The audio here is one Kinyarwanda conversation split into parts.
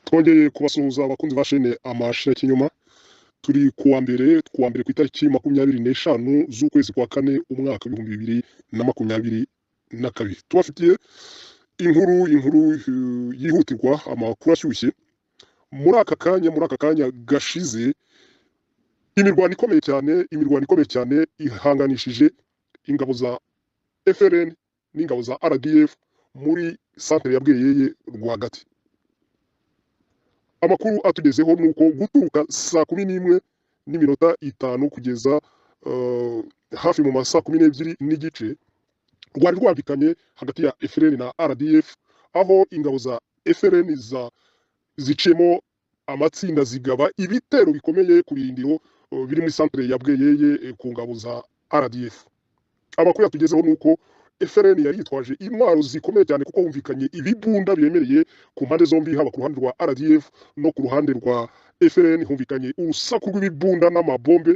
Twongeye kubasuhuza abakunzi ba shene amashira kinyuma. Turi kuwa mbere ku itariki 25 z'ukwezi kwa kane umwaka w'ibihumbi bibiri na makumyabiri na kabiri. Tubafitiye inkuru yihutirwa, amakuru ashyushye. Muri aka kanya gashize, imirwano ikomeye cyane ihanganishije ingabo za FRN n'ingabo za RDF muri centre ya Bweyeye rwagati. Amakuru atugezeho nuko guturuka saa 11:05 kugeza hafi mu masaa 12 n'igice rwari rwambikanye hagati ya FRN na RDF, aho ingabo za FRN zicemo amatsinda zigaba ibitero bikomeye ku birindiro biri muri centre ya Bweyeye ku ngabo za RDF. Amakuru yatugezeho nuko FRN yari yitwaje intwaro zikomeye cyane, kuko humvikanye ibibunda biremereye ku mpande zombi, haba ku ruhande rwa RDF no ku ruhande rwa FRN. Humvikanye urusaku rw'ibibunda n'amabombe.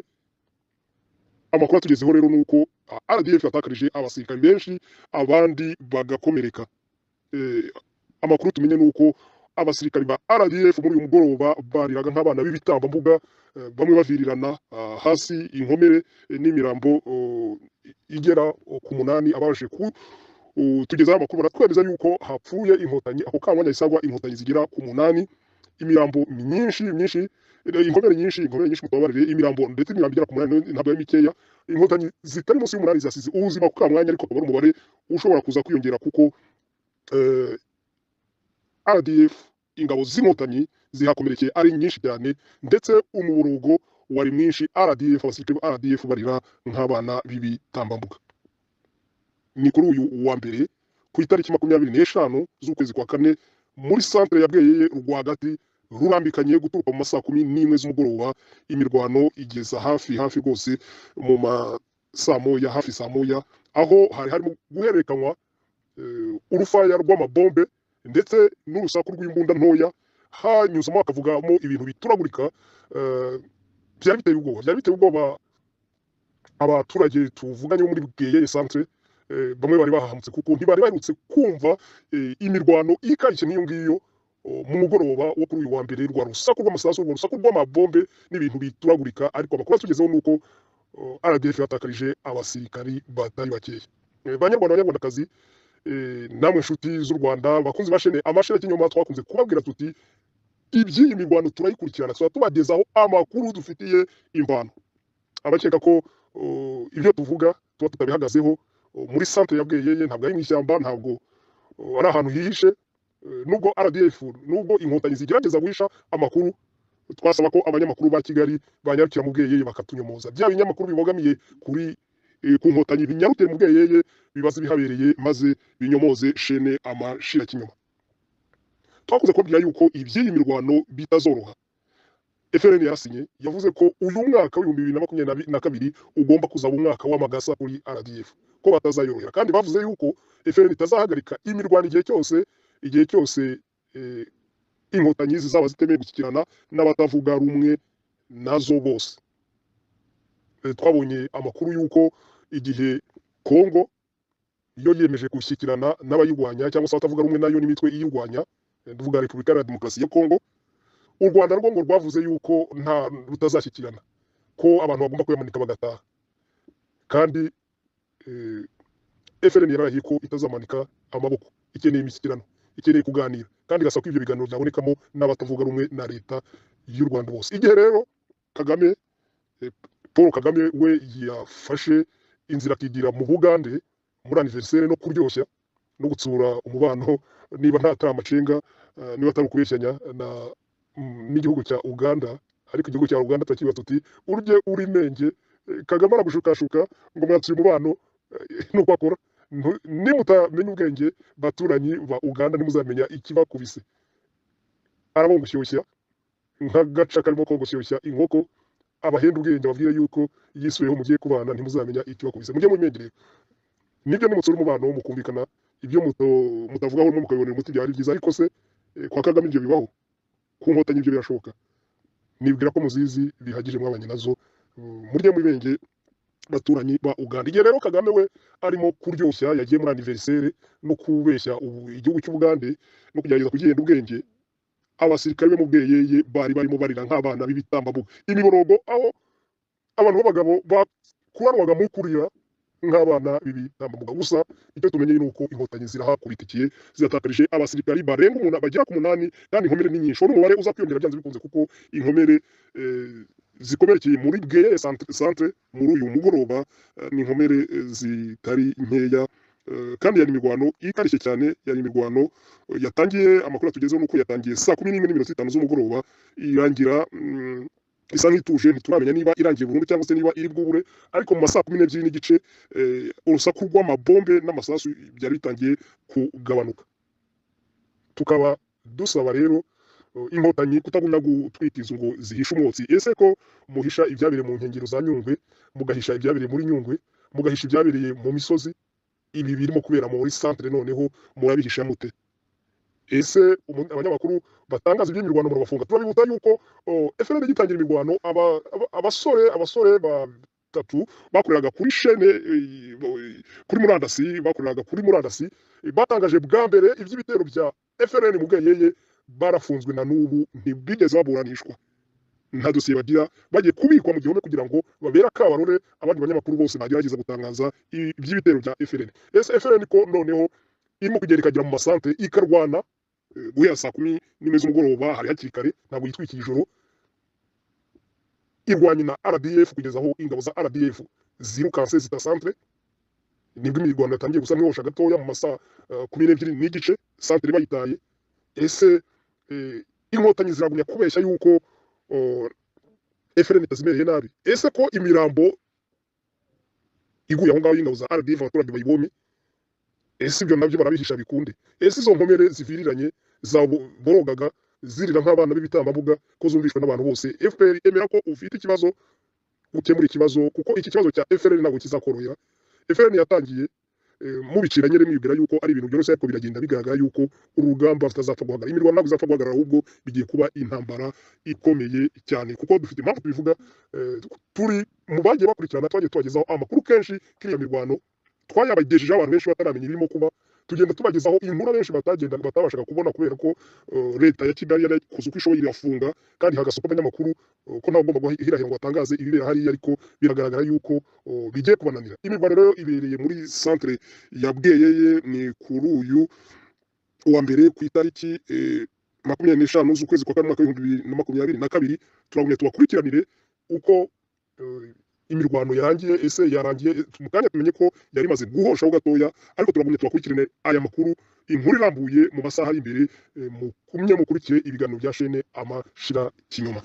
Amakuru atugezeho rero nuko RDF yatakarije abasirikari benshi, abandi bagakomereka. Amakuru tumenye nuko abasirikari ba RDF muri uyu mugoroba bariraga nk'abana b'ibitambambuga, bamwe bavirirana hasi inkomere n'imirambo igera ku 8. Abaje tugezaho amakuru baratwemeza yuko hapfuye inkotanyi ako kamwanya isagwa inkotanyi zigera ku 8, imirambo myinshi, inkomere nyinshi mutababarire, imirambo ndetse imirambo igera ku 8 ntabwo ari mikeya. Inkotanyi zitari munsi y'umunani zasize ubuzima ku kamwanya, ariko akaba ari umubare ushobora kuza kwiyongera, kuko RDF ingabo z'inkotanyi zihakomerekeye ari nyinshi cyane, ndetse umuborogo wari mwinshi. Abasirikare ba RDF barira nk'abana b'ibitambambuga. Ni kuri uyu wa mbere ku itariki 25 z'ukwezi kwa kane muri centre ya Bweyeye rwagati, rurambikanye guturuka mu masaa 11 z'umugoroba. Imirwano igeza hafi rwose mu saa moya, aho hari harimo guhererekanywa urufaya rw'amabombe ndetse n'urusaku rw'imbunda ntoya, hanyuzamo hakavugamo ibintu bituragurika. Byari biteye ubwoba abaturage tuvuganye muri Bweyeye centre. Bamwe bari bahamutse kuko ntibari baherutse kumva imirwano ikarishye nk'iyo ngiyo mu mugoroba wo kuri uyu wa mbere. Rwa rusaku rw'amasasu, rwa rusaku rw'amabombe n'ibintu bituragurika. Ariko amakuru atugezeho nuko RDF yatakarije abasirikari batari bakeya. Banyarwanda banyarwandakazi, namwe nshuti z'u Rwanda, bakunzi ba shene amashira kinyoma, twakunze kubabwira tuti iby'iyi mirwano turayikurikirana, tubagezaho amakuru dufitiye imvano. Abakeka ko ibyo tuvuga tuba tutabihagazeho, muri centre ya Bweyeye ntabwo ari mu ishyamba, ntabwo ari ahantu hihishe. Nubwo RDF, nubwo inkotanyi zigerageza guhisha amakuru, twasaba ko abanyamakuru ba Kigali banyarukira mu Bweyeye bakatunyomoza. Bya binyamakuru bibogamiye ku nkotanyi binyarukire mu Bweyeye, bibaze bihabereye, maze binyomoze shene amashira kinyoma. Twakunze kubabwira yuko iby'iyi mirwano bitazoroha. FRN yarasinye, yavuze ko uyu mwaka w'ibihumbi 2022 ugomba kuzaba umwaka w'amagasa kuri RDF, ko batazayorohera. Kandi bavuze yuko FRN itazahagarika imirwano igihe cyose inkotanyi zizaba zitemeye gushyikirana n'abatavuga rumwe nazo bose. Twabonye amakuru yuko igihe Kongo yo yiyemeje gushyikirana n'abayirwanya cyangwa se abatavuga rumwe nayo n'imitwe iyirwanya, ndavuga Repubulika ya Demokarasi ya Kongo, u Rwanda rwo ngo rwavuze yuko nta rutazashyikirana, ko abantu bagomba kuyamanika bagataha. Kandi FRN yarahiye ko itazamanika amaboko, ikeneye imishyikirano, ikeneye kuganira, kandi gasaba ko ibyo biganiro byabonekamo n'abatavuga rumwe na leta y'u Rwanda bose. Igihe rero Paul Kagame we yafashe inzira akigira mu Bugande muri anniversaire no kuryoshya no gutsura umubano, niba nta amacenga, niba atari ukubeshyanya n'igihugu cya Uganda. Ariko igihugu cya Uganda turakibaza tuti urye uri menge. Kagame aragushukashuka ngo mwatsuye umubano, nuko akora. Nimutamenya ubwenge baturanyi ba Uganda, nimuzamenya ikibakubise. Arabongushyushya nk'agaca karimo kongoshyushya inkoko, abahenda ubwenge babwire yuko yisuyeho mugiye kubana, ntimuzamenya ikibakubise. Mujye mumwegereye, nibyo nimutsura umubano mukumvikana, ibyo mutavugaho no mukabibonera umuti byari byiza. Ariko se kwa Kagame ibyo bibaho? Ku nkotanyi ibyo birashoboka? Nibwira ko muzizi bihagije mwabanye nazo. Murye mwibenge baturanyi ba Uganda. Igihe rero Kagame we arimo kuryoshya, yagiye muri anniversaire no kubeshya igihugu cy'Ubugande no kugerageza kugenda ubwenge, abasirikare be mu bweyeye bari barimo barira nk'abana b'ibitambambuga, imiborogo aho abantu b'abagabo bakuranwaga mu kurira nk'abana b'ibitambambuga. Gusa icyo tumenye ni uko inkotanyi zirahakubitikiye ziratakarije abasirikari barenga bagera ku munani, kandi inkomere ni nyinshi. N'umubare uza kwiyongera byanze bikunze kuko inkomere zikomerekeye muri bweye centre muri uyu mugoroba ni inkomere zitari nkeya. Kandi yari imirwano ikarishye cyane, yari imirwano yatangiye, amakuru atugezeho nuko yatangiye saa 11:05 z'umugoroba irangira isa nk'ituje. Ntituramenya niba irangiye burundu cyangwa se niba iri bwubure, ariko mu masaa 12:02 urusaku rw'amabombe n'amasasu byari bitangiye kugabanuka. Tukaba dusaba rero inkotanyi kutagumya gutwika inzu ngo zihishe umwotsi. Ese ko muhisha ibyabereye mu nkengero za Nyungwe, mugahisha ibyabereye muri Nyungwe, mugahisha ibyabereye mu misozi, ibi birimo kubera muri centre noneho murabihisha mute? Ese abanyamakuru batangaza iby'imirwano murabafunga? Turabibutsa yuko FRN gitangira imirwano, abasore batatu bakoreraga kuri chaîne kuri murandasi batangaje bwa mbere iby'ibitero bya FRN mu bweyeye, barafunzwe na n'ubu ntibigeze baburanishwa. Nta dosiye bagira, bagiye kubikwa mu gihome kugira ngo babere akabarore abandi banyamakuru bose bagerageza gutangaza iby'ibitero bya FRN. Ese FRN ko noneho irimo kugera ikagera mu masantere ikarwana guhera saa 10 z'umugoroba, hari hakiri kare, ntabwo yitwikiye ijoro, irwanya na RDF kugeza aho ingabo za RDF zirukanse zita centre. Nibwo imirwano yatangiye gusa nk'ihosha gatoya mu masaa 12:30 centre bayitaye. Ese inkotanyi ziragumya kubeshya yuko FRN itazimereye nabi? Ese ko imirambo iguye aho ngaho y'ingabo za RDF abaturage bayibonye? Ese ibyo nabyo barabihisha bikunde? Ese izo nkomere ziviriranye zaborogaga zirira nk'abana b'ibitambambuga ko zumvishwe n'abantu bose? FPR emera ko ufite ikibazo, ukemura ikibazo, kuko iki kibazo cya FRN ntabwo kizakorohera. FRN yatangiye mubiciranye rero mwibwira yuko ari ibintu byoroshye, ariko biragenda bigaragara yuko urugamba rutazapfa guhagarara. Imirwano ntabwo izapfa guhagarara, ahubwo bigiye kuba intambara ikomeye cyane, kuko dufite impamvu tubivuga. Turi mu bagiye bakurikirana, twagiye tubagezaho amakuru kenshi kiriya mirwano, twayabagejejeho abantu benshi bataramenya ibirimo kuba, tugenda tubagezaho inkuru benshi batabashaga kubona kubera ko leta ya Kigali yari kuza uko ishoboye irafunga, kandi hagasoko abanyamakuru ko nabo bagomba guhirahira ngo batangaze ibibera hariya, ariko biragaragara yuko bigiye kubananira. Imirwano rero ibereye muri centre ya Bweyeye, ni kuri uyu wa mbere ku itariki 25 z'ukwezi kwa 2022. Turagumya tubakurikiranire uko imirwano yarangiye. Ese yarangiye mu kanya tumenye ko yari imaze guhoshaho gatoya, ariko turagumya tubakurikirane aya makuru, inkuru irambuye mu masaha ari imbere. Mukumye mukurikire ibiganiro bya chaîne Amashira Kinyoma.